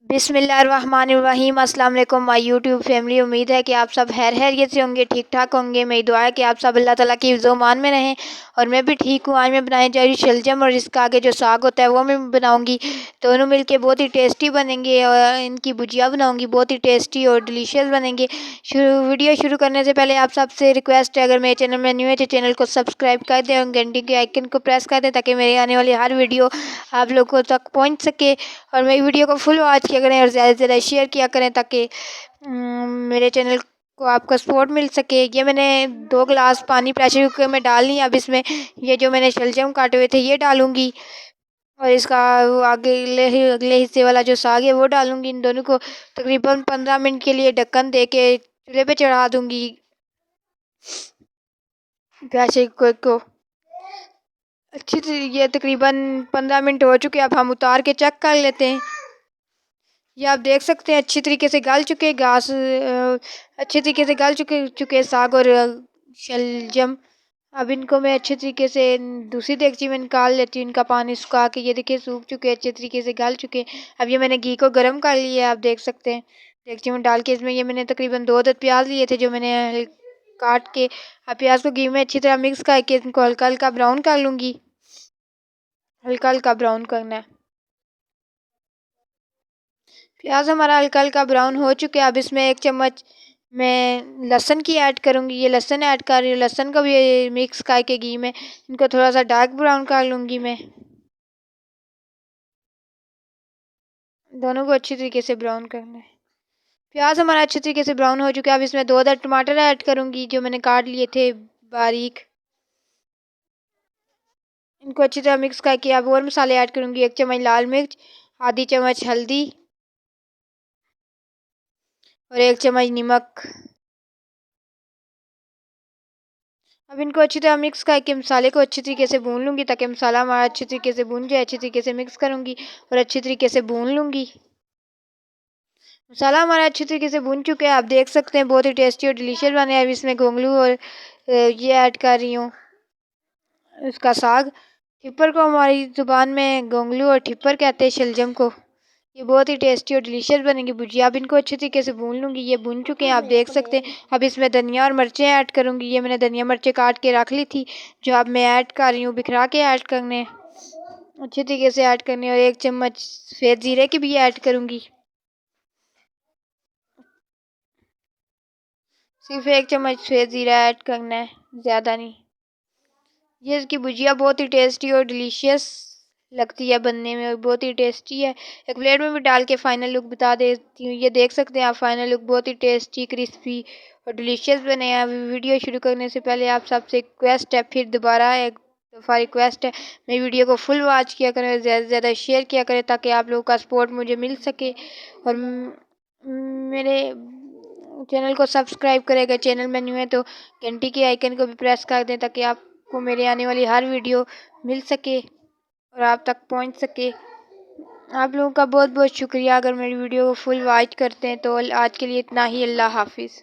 बिस्मिल्लाहिर्रहमानिर्रहीम। अस्सलाम वालेकुम माय यूट्यूब फैमिली। उम्मीद है कि आप सब खैरियत से होंगे, ठीक ठाक होंगे। मेरी दुआ है कि आप सब अल्लाह ताला की हिफ्ज़-ओ-मान में रहें और मैं भी ठीक हूँ। आज मैं बनाने जा रही हूँ शलजम और इसका आगे जो साग होता है वो मैं बनाऊँगी। दोनों मिलके बहुत ही टेस्टी बनेंगे और इनकी भुजिया बनाऊँगी, बहुत ही टेस्टी और डिलीशियस बनेंगे। वीडियो शुरू करने से पहले आप सबसे रिक्वेस्ट है, अगर मेरे चैनल में न्यू है तो चैनल को सब्सक्राइब कर दें और घंटी के आइकन को प्रेस कर दें ताकि मेरी आने वाली हर वीडियो आप लोगों तक पहुँच सके। और मेरी वीडियो को फुल वॉच किया करें और ज़्यादा से ज़्यादा शेयर किया करें ताकि मेरे चैनल को आपका सपोर्ट मिल सके। ये मैंने 2 गिलास पानी प्रेशर कुकर में डाल ली। अब इसमें ये जो मैंने शलजम काटे हुए थे ये डालूँगी और इसका वो आगे अगले हिस्से वाला जो साग है वो डालूँगी। इन दोनों को तकरीबन 15 मिनट के लिए ढक्कन दे के चूल्हे पे चढ़ा दूँगी प्रेशर कुकर को। अच्छी से ये तकरीबन 15 मिनट हो चुके। अब हम उतार के चेक कर लेते हैं। ये आप देख सकते हैं अच्छी तरीके से गल चुके अच्छे तरीके से गल चुके साग और शलजम। अब इनको मैं अच्छे तरीके से दूसरी देगची में निकाल लेती हूँ। इनका पानी सुखा के ये देखिए सूख चुके, अच्छे तरीके से गल चुके। अब ये मैंने घी को गर्म कर लिया है, आप देख सकते हैं। देगची में डाल के इसमें ये मैंने तकरीबन 2 अदद प्याज लिए थे जो मैंने काट के। अब प्याज को घी में अच्छी तरह मिक्स करके इनको हल्का हल्का ब्राउन कर लूँगी। हल्का हल्का ब्राउन करना है। प्याज हमारा हल्का हल्का ब्राउन हो चुके हैं। अब इसमें 1 चम्मच मैं लहसुन की ऐड करूँगी। ये लहसुन ऐड कर रही हूँ। लहसुन को भी मिक्स करके घी में इनको थोड़ा सा डार्क ब्राउन कर लूँगी मैं। दोनों को अच्छी तरीके से ब्राउन करना है। प्याज हमारा अच्छी तरीके से ब्राउन हो चुका है। अब इसमें 2 अदद टमाटर ऐड करूँगी जो मैंने काट लिए थे बारीक। इनको अच्छी तरह मिक्स करके अब और मसाले ऐड करूँगी। 1 चम्मच लाल मिर्च, आधी चम्मच हल्दी और 1 चम्मच नमक। अब इनको अच्छी तरह मिक्स करके मसाले को अच्छी तरीके से भून लूँगी ताकि मसाला हमारा अच्छी तरीके से भून जाए। अच्छी तरीके से मिक्स करूँगी और अच्छी तरीके से भून लूँगी। मसाला हमारा अच्छी तरीके से भून चुका है। आप देख सकते हैं बहुत ही टेस्टी और डिलीशियस बने हैं। अब इसमें गोंगलू और ये ऐड कर रही हूँ इसका साग। ठिप्पर को हमारी ज़ुबान में गोंगलू और ठिप्पर कहते हैं शलजम को। ये बहुत ही टेस्टी और डिलीशियस बनेंगी भुजिया। अब इनको अच्छे तरीके से भून लूँगी। ये भून चुके हैं, आप देख सकते हैं। अब इसमें धनिया और मिर्चें ऐड करूँगी। ये मैंने धनिया मिर्चें काट के रख ली थी जो अब मैं ऐड कर रही हूँ। बिखरा के ऐड करने, अच्छे तरीके से ऐड करने और 1 चम्मच सफ़ेद ज़ीरे की भी ऐड करूँगी। सिर्फ 1 चम्मच सफ़ेद ज़ीरा ऐड करना है, ज़्यादा नहीं। ये इसकी भुजिया बहुत ही टेस्टी और डिलीशियस लगती है बनने में और बहुत ही टेस्टी है। एक प्लेट में भी डाल के फाइनल लुक बता देती हूँ। ये देख सकते हैं आप फाइनल लुक बहुत ही टेस्टी, क्रिस्पी और डिलीशियस बने हैं। वीडियो शुरू करने से पहले आप सबसे रिक्वेस्ट है, फिर दोबारा एक दफ़ा रिक्वेस्ट है, मेरी वीडियो को फुल वॉच किया करें, ज़्यादा से ज़्यादा शेयर किया करें ताकि आप लोगों का सपोर्ट मुझे मिल सके। और मेरे चैनल को सब्सक्राइब करें। अगर चैनल में न्यू है तो घंटी के आइकन को भी प्रेस कर दें ताकि आपको मेरे आने वाली हर वीडियो मिल सके और आप तक पहुंच सके। आप लोगों का बहुत बहुत शुक्रिया। अगर मेरी वीडियो को फुल वॉच करते हैं तो आज के लिए इतना ही। अल्लाह हाफिज़।